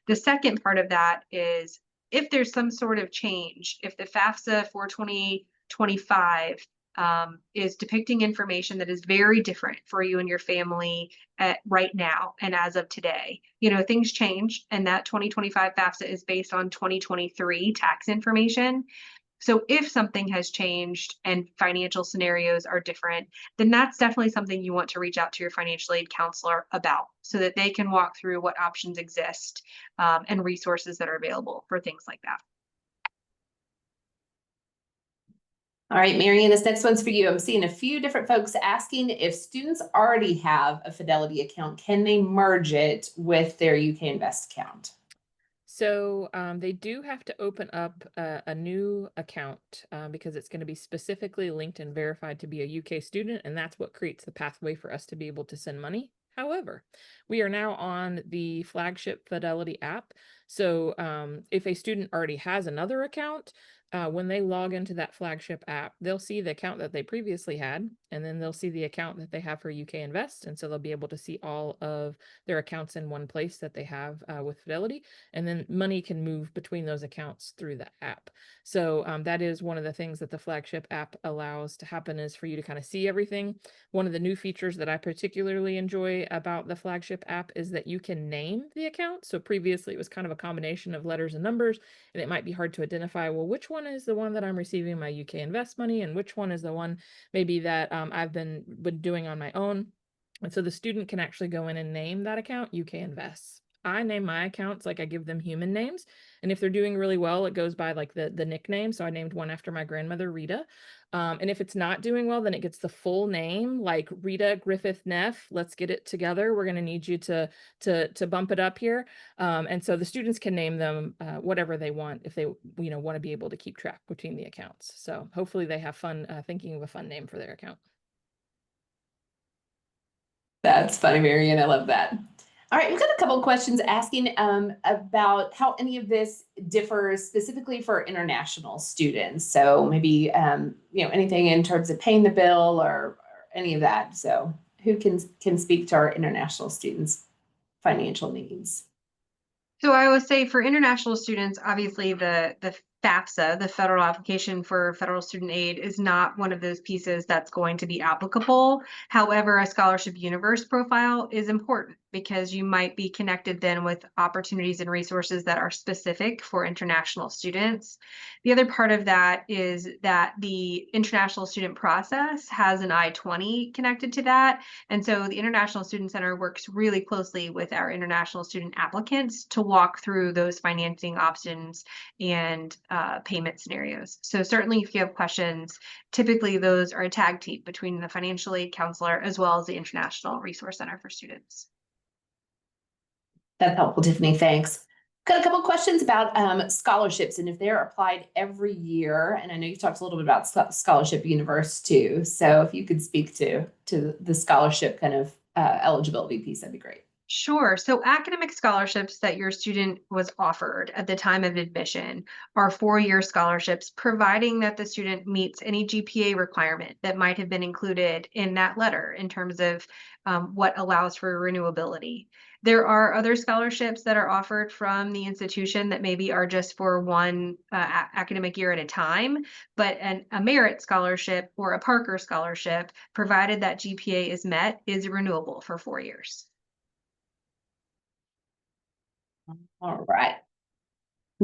The second part of that is if there's some sort of change, if the FAFSA for 2025 is depicting information that is very different for you and your family right now and as of today, things change, and that 2025 FAFSA is based on 2023 tax information. So if something has changed and financial scenarios are different, then that's definitely something you want to reach out to your financial aid counselor about so that they can walk through what options exist and resources that are available for things like that. All right, Marianne, this next one's for you. I'm seeing a few different folks asking if students already have a Fidelity account, can they merge it with their UK Invest account? So they do have to open up a new account because it's going to be specifically linked and verified to be a UK student, and that's what creates the pathway for us to be able to send money. However, we are now on the flagship Fidelity app. So if a student already has another account, when they log into that flagship app, they'll see the account that they previously had, and then they'll see the account that they have for UK Invest. And so they'll be able to see all of their accounts in one place that they have with Fidelity. And then money can move between those accounts through the app. So that is one of the things that the flagship app allows to happen, is for you to kind of see everything. One of the new features that I particularly enjoy about the flagship app is that you can name the account. So previously it was kind of a combination of letters and numbers, and it might be hard to identify, well, which one is the one that I'm receiving my UK Invest money, and which one is the one maybe that I've been doing on my own. And so the student can actually go in and name that account UK Invest. I name my accounts like I give them human names. And if they're doing really well, it goes by like the nickname. So I named one after my grandmother, Rita. And if it's not doing well, then it gets the full name, like Rita Griffith Neff. Let's get it together. We're going to need you to bump it up here. And so the students can name them whatever they want if they want to be able to keep track between the accounts. So hopefully they have fun thinking of a fun name for their account. That's funny, Marian. I love that. All right, we've got a couple of questions asking about how any of this differs specifically for international students. So maybe anything in terms of paying the bill or any of that. So who can speak to our international students' financial needs? So I would say for international students, obviously the FAFSA, the Federal Application for Federal Student Aid, is not one of those pieces that's going to be applicable. However, a scholarship universe profile is important because you might be connected then with opportunities and resources that are specific for international students. The other part of that is that the international student process has an I-20 connected to that. And so the International Student Center works really closely with our international student applicants to walk through those financing options and payment scenarios. So certainly if you have questions, typically those are a tag team between the financial aid counselor as well as the International Resource Center for Students. That's helpful, Tiffany. Thanks. Got a couple of questions about scholarships and if they're applied every year. And I know you talked a little bit about Scholarship Universe too. So if you could speak to the scholarship kind of eligibility piece, that'd be great. Sure. So academic scholarships that your student was offered at the time of admission are 4-year scholarships, providing that the student meets any GPA requirement that might have been included in that letter in terms of what allows for renewability. There are other scholarships that are offered from the institution that maybe are just for one academic year at a time, but a merit scholarship or a Parker scholarship, provided that GPA is met, is renewable for 4 years. All right.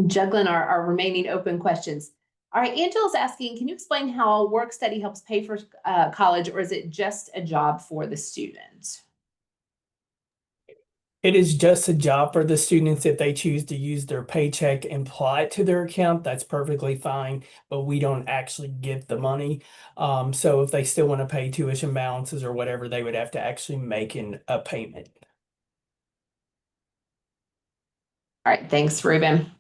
Juggling our remaining open questions. All right, Angela's asking, can you explain how work study helps pay for college, or is it just a job for the student? It is just a job for the students. If they choose to use their paycheck and apply it to their account, that's perfectly fine, but we don't actually get the money. So if they still want to pay tuition balances or whatever, they would have to actually make a payment. All right, thanks, Ruben.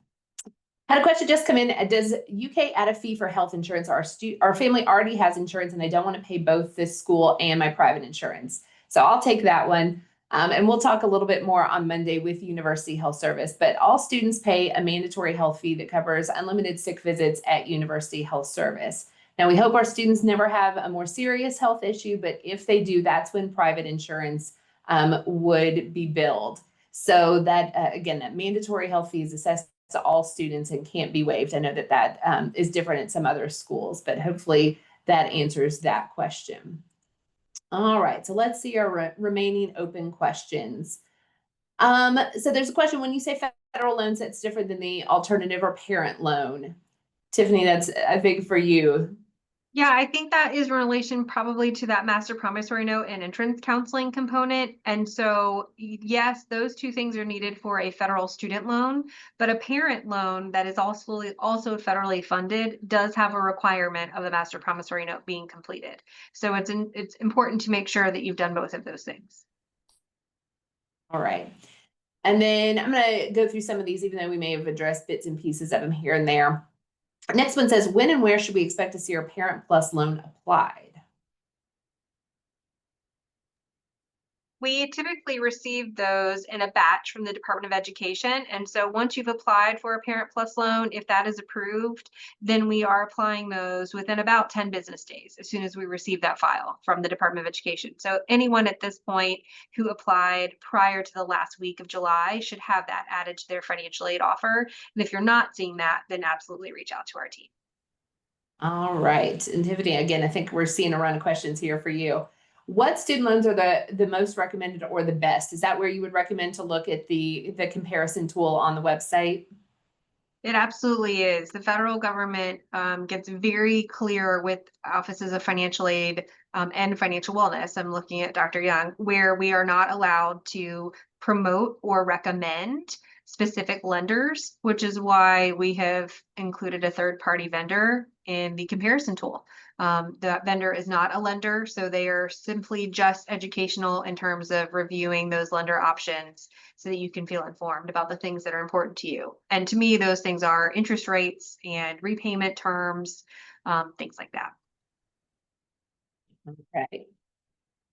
Had a question just come in. Does UK add a fee for health insurance? Our family already has insurance and I don't want to pay both this school and my private insurance. So I'll take that one. And we'll talk a little bit more on Monday with University Health Service, but all students pay a mandatory health fee that covers unlimited sick visits at University Health Service. Now, we hope our students never have a more serious health issue, but if they do, that's when private insurance would be billed. So that, again, that mandatory health fee is assessed to all students and can't be waived. I know that is different at some other schools, but hopefully that answers that question. All right, so let's see our remaining open questions. So there's a question, when you say federal loans, that's different than the alternative or parent loan. Tiffany, that's, I think, for you. Yeah, I think that is in relation probably to that master promissory note and entrance counseling component. And so, yes, those two things are needed for a federal student loan, but a parent loan that is also federally funded does have a requirement of the master promissory note being completed. So it's important to make sure that you've done both of those things. All right. And then I'm going to go through some of these, even though we may have addressed bits and pieces of them here and there. Next one says, when and where should we expect to see our Parent Plus loan applied? We typically receive those in a batch from the Department of Education. And so once you've applied for a Parent Plus loan, if that is approved, then we are applying those within about 10 business days as soon as we receive that file from the Department of Education. So anyone at this point who applied prior to the last week of July should have that added to their financial aid offer. And if you're not seeing that, then absolutely reach out to our team. All right. And Tiffany, again, I think we're seeing a run of questions here for you. What student loans are the most recommended or the best? Is that where you would recommend to look at the comparison tool on the website? It absolutely is. The federal government gets very clear with offices of financial aid and financial wellness. I'm looking at Dr. Young, where we are not allowed to promote or recommend specific lenders, which is why we have included a third-party vendor in the comparison tool. That vendor is not a lender, so they are simply just educational in terms of reviewing those lender options so that you can feel informed about the things that are important to you. And to me, those things are interest rates and repayment terms, things like that. Okay.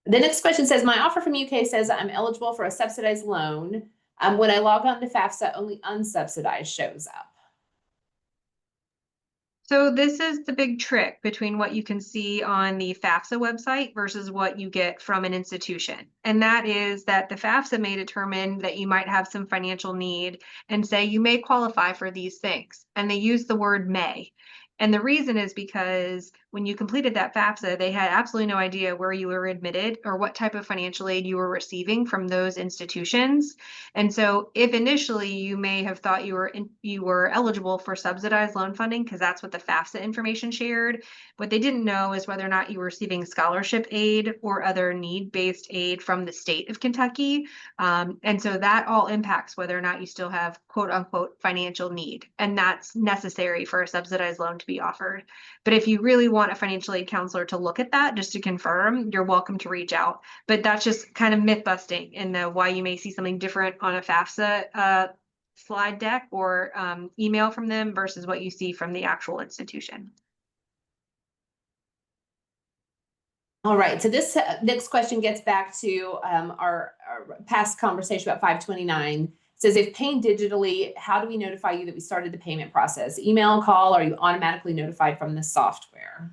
The next question says, my offer from UK says I'm eligible for a subsidized loan. When I log on to FAFSA, only unsubsidized shows up. So this is the big trick between what you can see on the FAFSA website versus what you get from an institution. And that is that the FAFSA may determine that you might have some financial need and say you may qualify for these things. And they use the word may. And the reason is because when you completed that FAFSA, they had absolutely no idea where you were admitted or what type of financial aid you were receiving from those institutions. And so if initially you may have thought you were eligible for subsidized loan funding because that's what the FAFSA information shared, what they didn't know is whether or not you were receiving scholarship aid or other need-based aid from the state of Kentucky. And so that all impacts whether or not you still have quote unquote financial need. And that's necessary for a subsidized loan to be offered. But if you really want a financial aid counselor to look at that just to confirm, you're welcome to reach out. But that's just kind of myth busting in the why you may see something different on a FAFSA slide deck or email from them versus what you see from the actual institution. All right, so this next question gets back to our past conversation about 529. It says, if paying digitally, how do we notify you that we started the payment process? Email, call, or are you automatically notified from the software?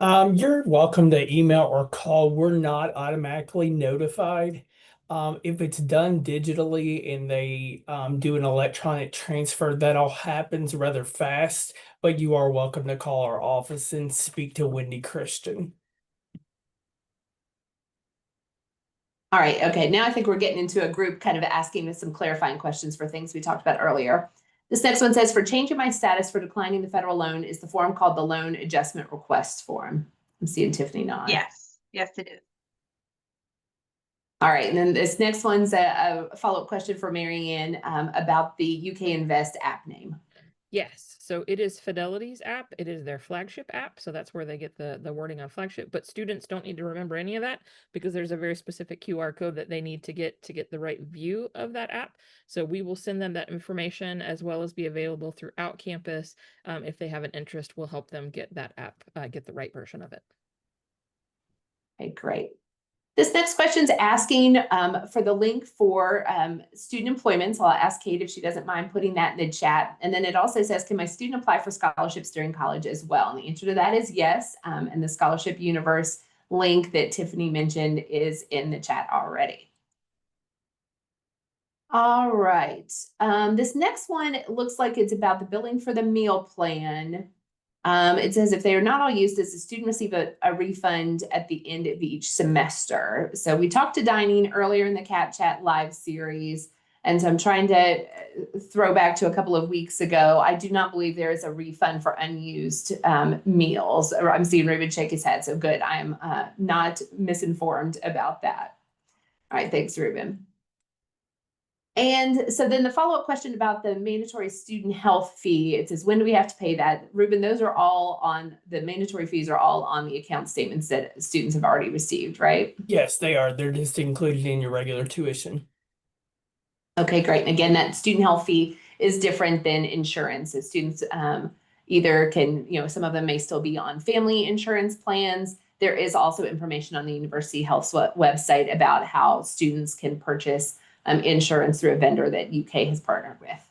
You're welcome to email or call. We're not automatically notified. If it's done digitally and they do an electronic transfer, that all happens rather fast, but you are welcome to call our office and speak to Wendy Christian. All right, okay, now I think we're getting into a group kind of asking us some clarifying questions for things we talked about earlier. This next one says, for changing my status for declining the federal loan is the form called the Loan Adjustment Request Form. I'm seeing Tiffany nod. Yes, yes, it is. All right, and then this next one's a follow-up question for Marianne about the UK Invest app name. Yes, so it is Fidelity's app. It is their flagship app, so that's where they get the wording on flagship. But students don't need to remember any of that because there's a very specific QR code that they need to get the right view of that app. So we will send them that information as well as be available throughout campus. If they have an interest, we'll help them get that app, get the right version of it. Okay, great. This next question's asking for the link for student employment. So I'll ask Kate if she doesn't mind putting that in the chat. And then it also says, can my student apply for scholarships during college as well? And the answer to that is yes. And the Scholarship Universe link that Tiffany mentioned is in the chat already. All right. This next one looks like it's about the billing for the meal plan. It says if they are not all used, does the student receive a refund at the end of each semester? So we talked to dining earlier in the Cat Chat live series. And so I'm trying to throw back to a couple of weeks ago. I do not believe there is a refund for unused meals. Or I'm seeing Ruben shake his head. So good. I am not misinformed about that. All right. Thanks, Ruben. And so then the follow-up question about the mandatory student health fee, it says, when do we have to pay that? Ruben, those are all on, the mandatory fees are all on the account statements that students have already received, right? Yes, they are. They're just included in your regular tuition. Okay, great. And again, that student health fee is different than insurance. So students either can, some of them may still be on family insurance plans. there is also information on the University Health's website about how students can purchase insurance through a vendor that UK has partnered with.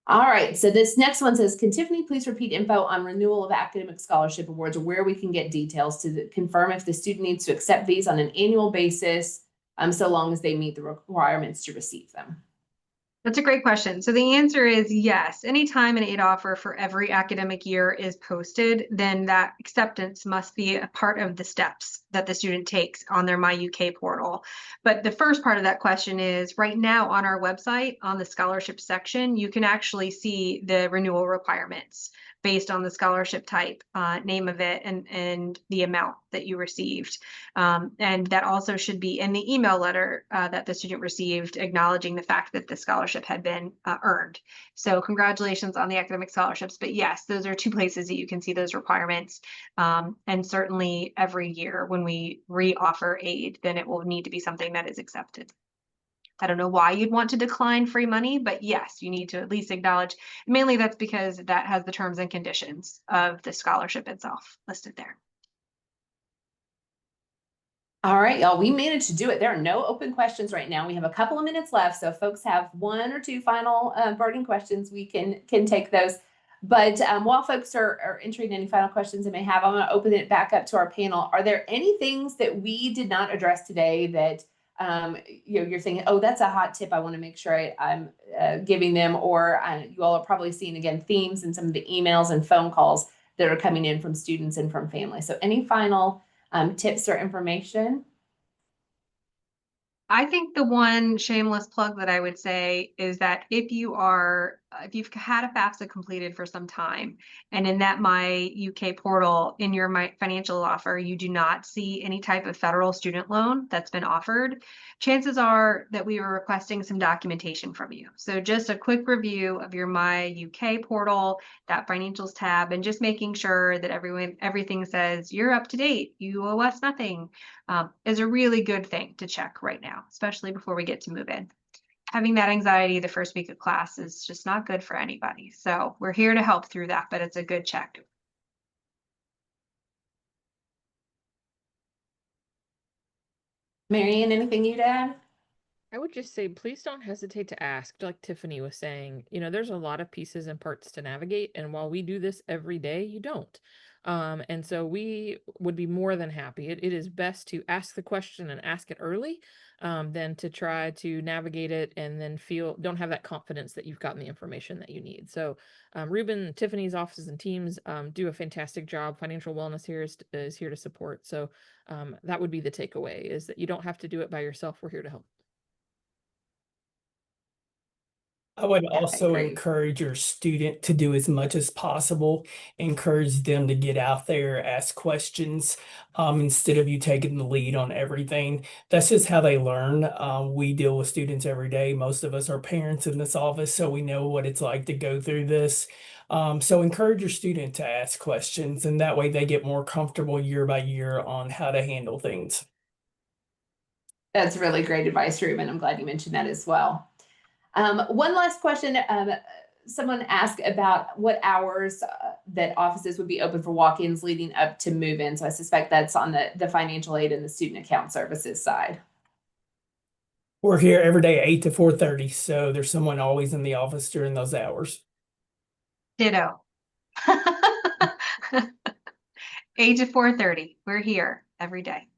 All right, so this next one says, can Tiffany please repeat info on renewal of academic scholarship awards, or where we can get details to confirm if the student needs to accept these on an annual basis, so long as they meet the requirements to receive them? That's a great question. So the answer is yes. Anytime an aid offer for every academic year is posted, then that acceptance must be a part of the steps that the student takes on their MyUK portal. But the first part of that question is, right now on our website, on the scholarship section, you can actually see the renewal requirements based on the scholarship type, name of it, and the amount that you received. And that also should be in the email letter that the student received, acknowledging the fact that the scholarship had been earned. So congratulations on the academic scholarships. But yes, those are two places that you can see those requirements. And certainly every year when we re-offer aid, then it will need to be something that is accepted. I don't know why you'd want to decline free money, but yes, you need to at least acknowledge. Mainly that's because that has the terms and conditions of the scholarship itself listed there. All right, y'all, we managed to do it. There are no open questions right now. We have a couple of minutes left. So if folks have one or two final burning questions, we can take those. But while folks are entering any final questions they may have, I'm gonna open it back up to our panel. Are there any things that we did not address today that you're thinking, oh, that's a hot tip, I want to make sure I'm giving them, or you all are probably seeing, again, themes in some of the emails and phone calls that are coming in from students and from families. So any final tips or information? I think the one shameless plug that I would say is that if you've had a FAFSA completed for some time, and in that MyUK portal, in your My Financial offer, you do not see any type of federal student loan that's been offered, chances are that we were requesting some documentation from you. So just a quick review of your MyUK portal, that financials tab, and just making sure that everything says you're up to date, you owe us nothing, is a really good thing to check right now, especially before we get to move in. Having that anxiety the first week of class is just not good for anybody. So we're here to help through that, but it's a good check. Marianne, anything you'd add? I would just say, please don't hesitate to ask. Like Tiffany was saying, there's a lot of pieces and parts to navigate. And while we do this every day, you don't. And so we would be more than happy. It is best to ask the question and ask it early, than to try to navigate it and then don't have that confidence that you've gotten the information that you need. So Ruben, Tiffany's offices and teams do a fantastic job. Financial Wellness here is here to support. So that would be the takeaway, is that you don't have to do it by yourself. We're here to help. I would Yeah, I also agree. encourage your student to do as much as possible. Encourage them to get out there, ask questions, instead of you taking the lead on everything. That's just how they learn. We deal with students every day. Most of us are parents in this office, so we know what it's like to go through this. So encourage your student to ask questions, and that way they get more comfortable year by year on how to handle things. That's really great advice, Ruben. I'm glad you mentioned that as well. One last question. Someone asked about what hours that offices would be open for walk-ins leading up to move-in. So I suspect that's on the financial aid and the student account services side. We're here every day, 8 to 4:30. So there's someone always in the office during those hours. Ditto. 8 to 4:30. We're here every day.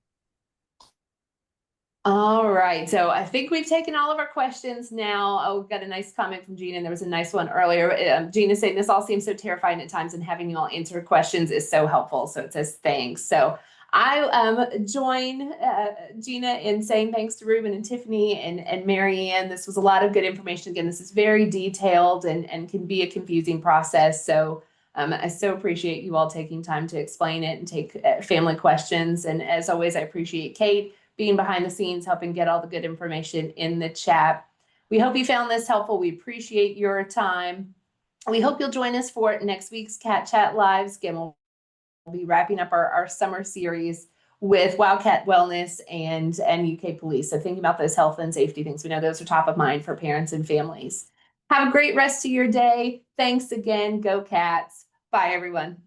All right, so I think we've taken all of our questions now. Oh, we've got a nice comment from Gina, and there was a nice one earlier. Gina saying this all seems so terrifying at times, and having you all answer questions is so helpful. So it says thanks. So I join Gina in saying thanks to Ruben and Tiffany and Marianne. This was a lot of good information. Again, this is very detailed and can be a confusing process. So I so appreciate you all taking time to explain it and take family questions. And as always, I appreciate Kate being behind the scenes, helping get all the good information in the chat. We hope you found this helpful. We appreciate your time. We hope you'll join us for next week's Cat Chat Lives. Again, we'll be wrapping up our summer series with Wildcat Wellness and UK Police. So thinking about those health and safety things, we know those are top of mind for parents and families. Have a great rest of your day. Thanks again. Go Cats. Bye, everyone.